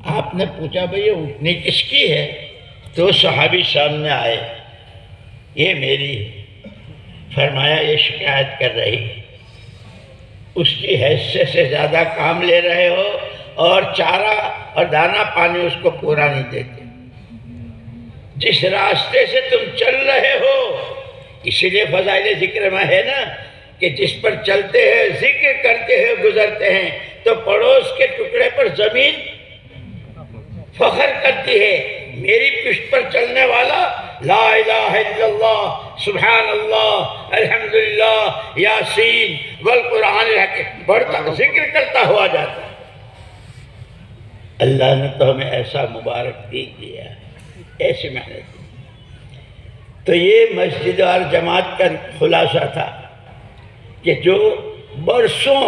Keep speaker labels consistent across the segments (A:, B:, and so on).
A: آپ نے پوچھا بھئی یہ اٹھنی کس کی ہے؟ تو صحابی سامنے آئے، یہ میری ہے۔ فرمایا یہ شکایت کر رہی ہے، اس کی حیثیت سے زیادہ کام لے رہے ہو اور چارہ اور دانہ پانی اس کو پورا نہیں دیتے۔ جس راستے سے تم چل رہے ہو، اسی لیے فضائل ذکر میں ہے نا کہ جس پر چلتے ہیں، ذکر کرتے ہیں، گزرتے ہیں، تو پڑوس کے ٹکڑے پر زمین فخر کرتی ہے، میری پشت پر چلنے والا لا الہ الا اللہ، سبحان اللہ، الحمدللہ، یاسین والقرآن الحکیم بڑھتا ذکر کرتا ہوا جاتا ہے۔ اللہ نے تو ہمیں ایسا مبارک دیا ہے، ایسی محنت دی۔ تو یہ مسجد اور جماعت کا خلاصہ تھا کہ جو برسوں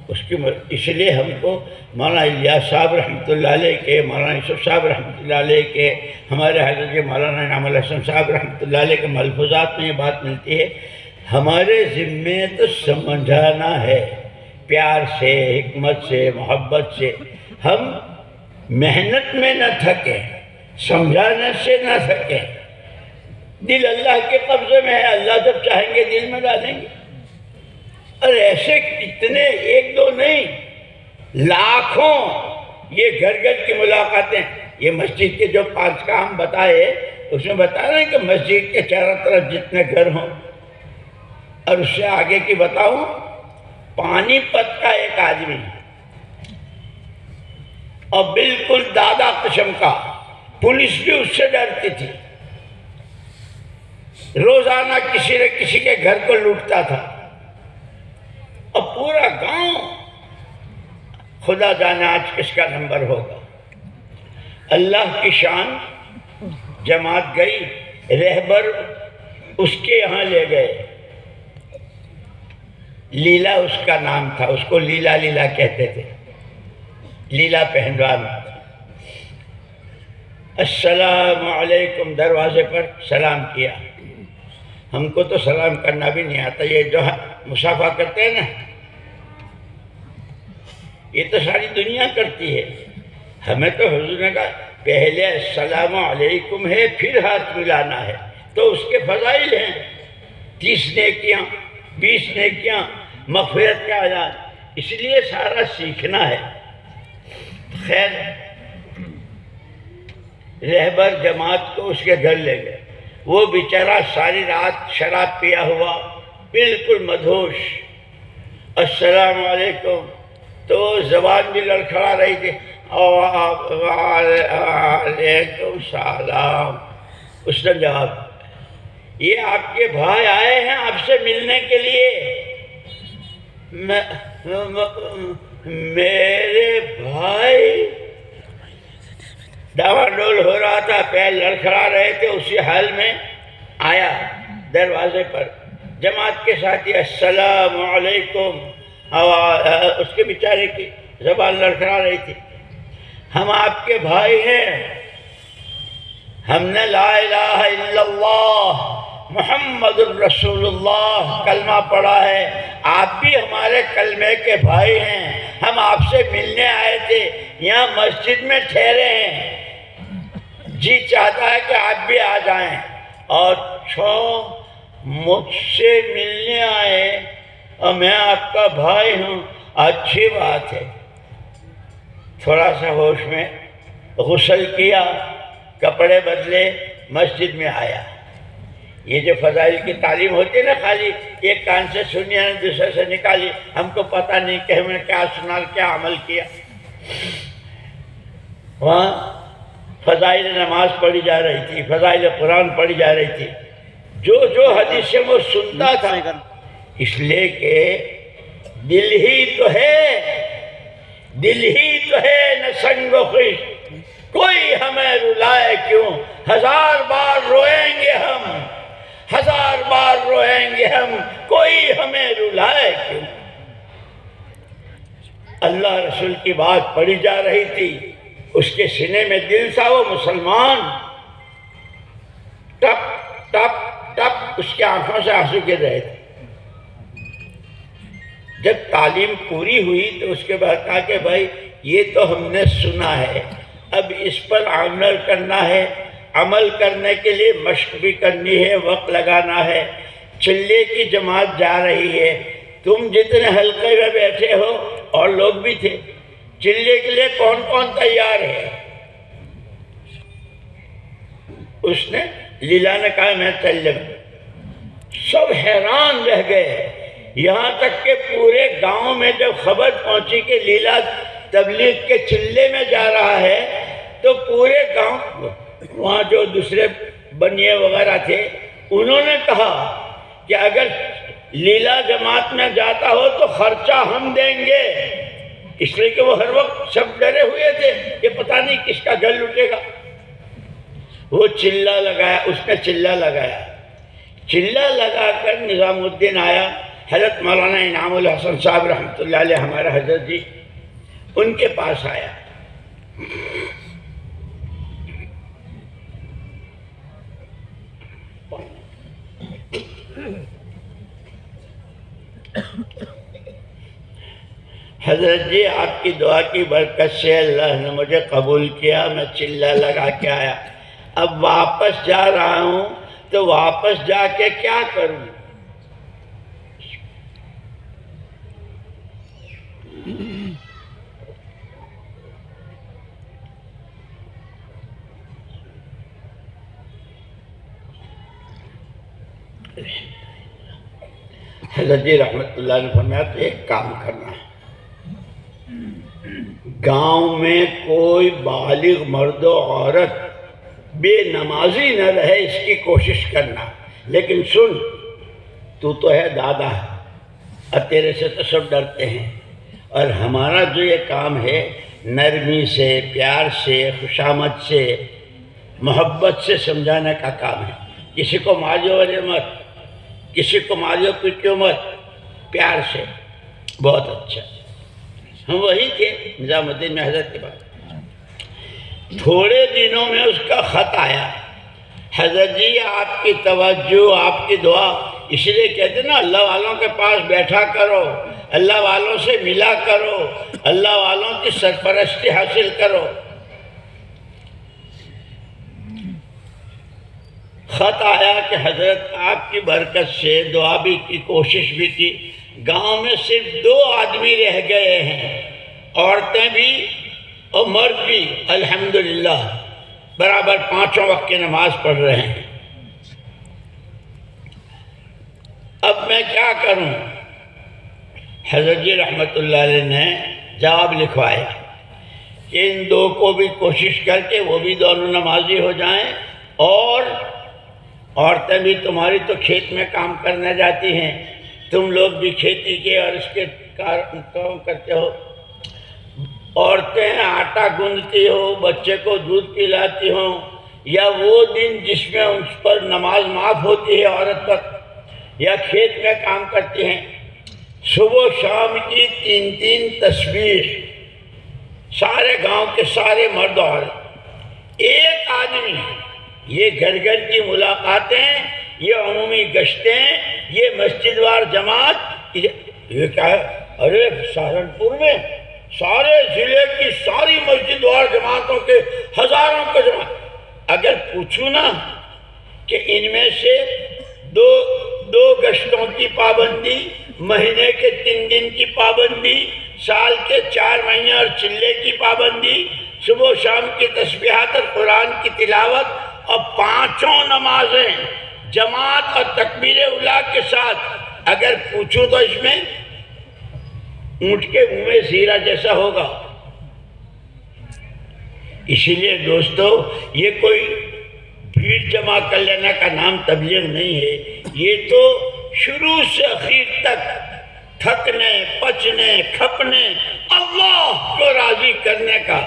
A: اس لیے ہم کو مولانا الیاس صاحب رحمۃ اللہ علیہ کے، مولانا یوسف صاحب رحمۃ اللہ علیہ کے، ہمارے حضرت مولانا انعام الحسن صاحب رحمۃ اللہ علیہ کے ملفوظات میں یہ بات ملتی ہے، ہمارے ذمے تو سمجھانا ہے، پیار سے، حکمت سے، محبت سے، ہم محنت میں نہ تھکیں، سمجھانے سے نہ تھکیں۔ دل اللہ کے قبضے میں ہے، اللہ جب چاہیں گے دل میں ڈالیں گے۔ اور ایسے کتنے، ایک دو نہیں، لاکھوں یہ گھر گھر کی ملاقاتیں۔ یہ مسجد کے جو 5 کام بتائے، اس میں بتا رہے ہیں کہ مسجد کے چاروں طرف جتنے گھر ہوں، اور اس سے آگے کی بتاؤں، پانی پت کا ایک آدمی اور بالکل دادا قسم کا، پولیس بھی اس سے ڈرتی تھی، روزانہ کسی نہ کسی کے گھر کو لوٹتا تھا، اور پورا گاؤں خدا جانے آج کس کا نمبر ہوگا۔ اللہ کی شان، جماعت گئی، رہبر اس کے یہاں لے گئے، لیلا اس کا نام تھا، اس کو لیلا لیلا کہتے تھے، لیلا پہلوان۔ السلام علیکم، دروازے پر سلام کیا۔ ہم کو تو سلام کرنا بھی نہیں آتا، یہ جو مصافحہ کرتے ہیں نا، یہ تو ساری دنیا کرتی ہے، ہمیں تو حضور نے کہا پہلے السلام علیکم ہے، پھر ہاتھ ملانا ہے، تو اس کے فضائل ہیں، 30 نیکیاں، 20 نیکیاں، مغفرت کا اعلان، اس لیے سارا سیکھنا ہے۔ خیر، رہبر جماعت کو اس کے گھر لے گئے، وہ بیچارہ ساری رات شراب پیا ہوا، بالکل مدہوش، السلام علیکم، تو زبان بھی لڑکھڑا رہی تھی، وعلیکم السلام۔ اس نے جواب، یہ آپ کے بھائی آئے ہیں آپ سے ملنے کے لیے۔ میرے بھائی؟ ڈاوا ڈول ہو رہا تھا، پیر لڑکھڑا رہے تھے، اسی حال میں آیا دروازے پر، جماعت کے ساتھی السلام علیکم، اس کے بیچارے کی زبان لڑکھڑا رہی تھی، ہم آپ کے بھائی ہیں، ہم نے لا الہ الا اللہ محمد الرسول اللہ کلمہ پڑھا ہے، آپ بھی ہمارے کلمے کے بھائی ہیں، ہم آپ سے ملنے آئے تھے، یہاں مسجد میں ٹھہرے ہیں، جی چاہتا ہے کہ آپ بھی آ جائیں۔ اور مجھ سے ملنے آئے اور میں آپ کا بھائی ہوں، اچھی بات ہے۔ تھوڑا سا ہوش میں، غسل کیا، کپڑے بدلے، مسجد میں آیا۔ یہ جو فضائل کی تعلیم ہوتی ہے نا، خالی ایک کان سے سنی ہے دوسرے سے نکالی، ہم کو پتہ نہیں کہ ہم نے کیا سنا، کیا عمل کیا۔ وہاں فضائل نماز پڑھی جا رہی تھی، فضائل قرآن پڑھی جا رہی تھی، جو حدیثیں وہ سنتا تھا، اس لیے کہ دل ہی تو ہے نہ سنگ و خشت، کوئی ہمیں رلائے کیوں، 1000 بار روئیں گے ہم، 1000 بار روئیں گے ہم، کوئی ہمیں رلائے کیوں۔ اللہ رسول کی بات پڑھی جا رہی تھی، اس کے سینے میں دل تھا، وہ مسلمان، ٹپ ٹپ ٹپ اس کی آنکھوں سے آنسو گر رہے تھے۔ جب تعلیم پوری ہوئی تو اس کے بعد کہا کہ بھائی یہ تو ہم نے سنا ہے، اب اس پر عمل کرنا ہے، عمل کرنے کے لیے مشق بھی کرنی ہے، وقت لگانا ہے۔ چلے کی جماعت جا رہی ہے، تم جتنے حلقے میں بیٹھے ہو اور لوگ بھی تھے، چلے کے لیے کون کون تیار ہے؟ اس نے لیلا نے کہا میں چلے۔ سب حیران رہ گئے، یہاں تک کہ پورے گاؤں میں جب خبر پہنچی کہ لیلا تبلیغ کے چلے میں جا رہا ہے تو پورے گاؤں، وہاں جو دوسرے بنیے وغیرہ تھے، انہوں نے کہا کہ اگر لیلا جماعت میں جاتا ہو تو خرچہ ہم دیں گے، اس لیے کہ وہ ہر وقت سب ڈرے ہوئے تھے کہ پتہ نہیں کس کا گل لٹے گا۔ وہ چلہ لگایا، اس نے چلہ لگایا، چلہ لگا کر نظام الدین آیا، حضرت مولانا انعام الحسن صاحب رحمۃ اللہ علیہ ہمارے حضرت جی، ان کے پاس آیا۔ حضرت جی آپ کی دعا کی برکت سے اللہ نے مجھے قبول کیا، میں چلہ لگا کے آیا، اب واپس جا رہا ہوں تو واپس جا کے کیا کروں؟ حضرت جی رحمت اللہ نے فرمایا تو ایک کام کرنا ہے، گاؤں میں کوئی بالغ مرد و عورت بے نمازی نہ رہے، اس کی کوشش کرنا، لیکن سن تو ہے دادا اور تیرے سے تو سب ڈرتے ہیں، اور ہمارا جو یہ کام ہے نرمی سے، پیار سے، خوشامد سے، محبت سے سمجھانے کا کام ہے۔ کسی کو ماریو وجہ مت، کسی کو ماریو پیٹیو مت، پیار سے۔ بہت اچھا، ہم وہی تھے نظام الدین میں حضرت کے بعد۔ تھوڑے دنوں میں اس کا خط آیا، حضرت جی آپ کی توجہ، آپ کی دعا، اس لیے کہتے ہیں نا اللہ والوں کے پاس بیٹھا کرو، اللہ والوں سے ملا کرو، اللہ والوں کی سرپرستی حاصل کرو۔ خط آیا کہ حضرت آپ کی برکت سے دعا بھی کی، کوشش بھی کی، گاؤں میں صرف 2 آدمی رہ گئے ہیں، عورتیں بھی اور مرد بھی الحمدللہ برابر 5 وقت کی نماز پڑھ رہے ہیں۔ اب میں کیا کروں؟ حضرت جی رحمت اللہ علیہ نے جواب لکھوایا کہ ان 2 کو بھی کوشش کر کے وہ بھی دونوں نمازی ہو جائیں، اور عورتیں بھی، تمہاری تو کھیت میں کام کرنے جاتی ہیں، تم لوگ بھی کھیتی کے اور اس کے کام کرتے ہو، عورتیں آٹا گوندتی ہو، بچے کو دودھ پلاتی ہوں، یا وہ دن جس میں اس پر نماز معاف ہوتی ہے عورت پر، یا کھیت میں کام کرتی ہیں، صبح شام کی 3 تسبیح، سارے گاؤں کے سارے مرد عورت، ایک آدمی، یہ گھر گھر کی ملاقاتیں، یہ عمومی گشتیں، یہ مسجد وار جماعت، یہ کیا ہے؟ ارے سہارنپور میں سارے ضلع کی ساری مسجد وار جماعتوں کے ہزاروں کے جماعت، اگر پوچھوں نا کہ ان میں سے دو گشتوں کی پابندی، مہینے کے 3 دن کی پابندی، سال کے 4 مہینے اور چلے کی پابندی، صبح و شام کی تسبیحات اور قرآن کی تلاوت، اور 5 نمازیں جماعت اور تکبیر اولیٰ کے ساتھ، اگر پوچھوں تو اس میں اونٹ کے منہ میں زیرہ جیسا ہوگا۔ اسی لیے دوستو، یہ کوئی بھیڑ جمع کر لینے کا نام تبلیغ نہیں ہے، یہ تو شروع سے اخیر تک تھکنے، پچنے، کھپنے، اللہ کو راضی کرنے کا،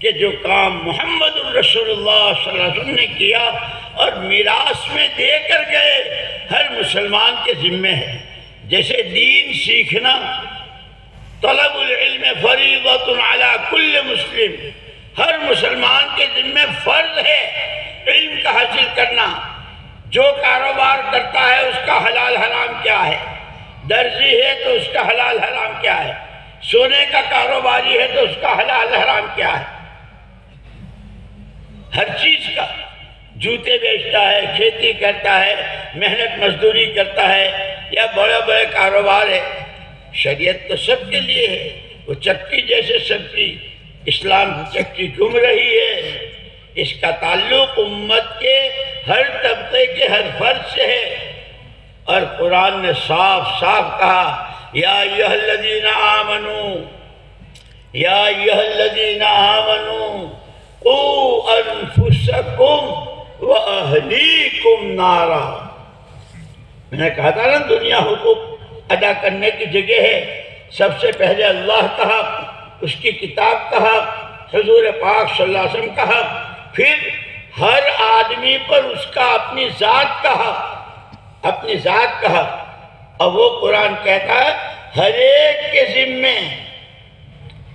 A: کہ جو کام محمد الرسول اللہ صلی اللہ علیہ وسلم نے کیا اور میراث میں دے کر گئے، ہر مسلمان کے ذمہ ہے۔ جیسے دین سیکھنا، طلب العلم فریضۃ علی کل مسلم، ہر مسلمان کے ذمہ فرض ہے علم کا حاصل کرنا۔ جو کاروبار کرتا ہے اس کا حلال حرام کیا ہے، درزی ہے تو اس کا حلال حرام کیا ہے، سونے کا کاروباری ہے تو اس کا حلال حرام کیا ہے۔ ہر چیز کا، جوتے بیچتا ہے، کھیتی کرتا ہے، محنت مزدوری کرتا ہے، یا بڑے بڑے کاروبار ہے، شریعت تو سب کے لیے ہے۔ وہ چکی جیسے سب کی اسلام کی چکی گھوم رہی ہے، اس کا تعلق امت کے ہر طبقے کے ہر فرد سے ہے۔ اور قرآن نے صاف صاف کہا یا ایھا الذین آمنوا، یا ایھا الذین آمنوا قوا انفسکم واہلیکم نارا۔ میں نے کہا تھا نا دنیا حقوق ادا کرنے کی جگہ ہے، سب سے پہلے اللہ کا حق، اس کی کتاب کا حق، حضور پاک صلی اللہ علیہ وسلم کا حق، پھر ہر آدمی پر اس کا اپنی ذات کا حق، اپنی ذات کا حق۔ اور وہ قرآن کہتا ہے ہر ایک کے ذمے